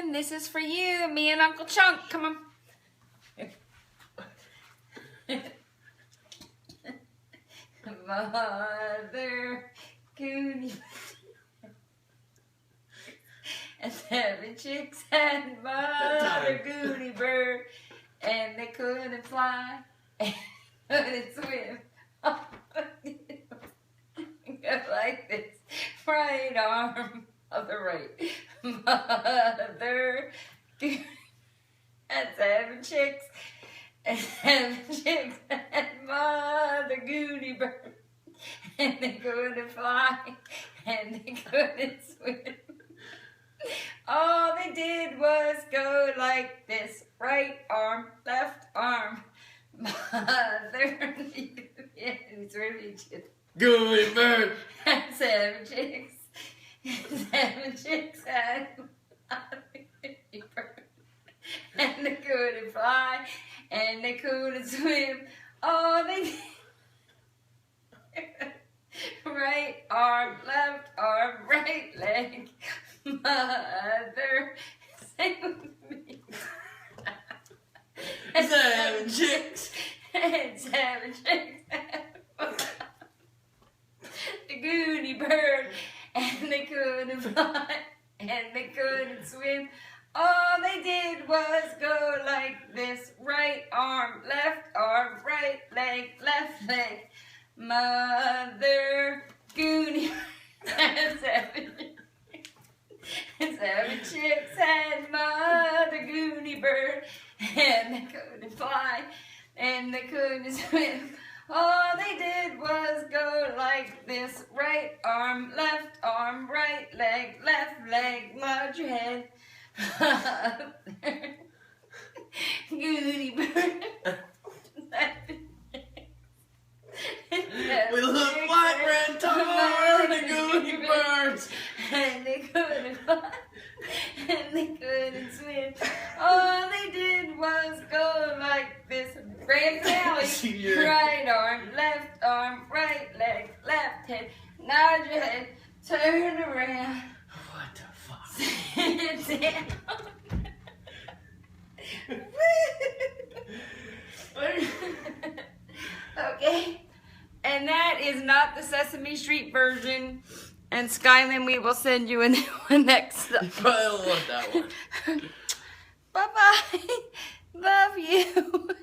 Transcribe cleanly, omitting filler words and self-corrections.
Skyland, this is for you, me and Uncle Chunk. Come on. Mother Goonie and 7 chicks had Mother Goonie bird, and they couldn't fly and couldn't swim. Go like this, right arm of the right. Mother Goonie and 7 chicks. And 7 chicks had Mother Goonie bird, and they couldn't fly, and they couldn't swim. All they did was go like this, right arm, left arm. Mother, yeah, it's really just Goonie bird. and 7 chicks. And 7 chicks had Mother Goonie bird, and they couldn't fly. And they couldn't swim. Oh, they did. Right arm, left arm, right leg. Mother, sing with me. 7 chicks. And 7 chicks. The Goonie bird. And they couldn't fly. And they couldn't swim. All they did was go like this, right arm, right leg, left leg. Mother Goonie and 7 chicks had Mother Goonie bird, and they couldn't fly, and they couldn't swim. All they did was go like this, right arm, right leg, left leg, nod your head. Goonie bird. We look like red tar, the Goonie birds. And they couldn't fly, and they couldn't swim. All they did was go like this. Grand Sally. Right arm, right leg, left head. Nod your head, turn around. What the fuck? Sit down. Okay, and that is not the Sesame Street version. And Skyland, we will send you a new one next time. You probably don't want that one. Bye-bye. Love you.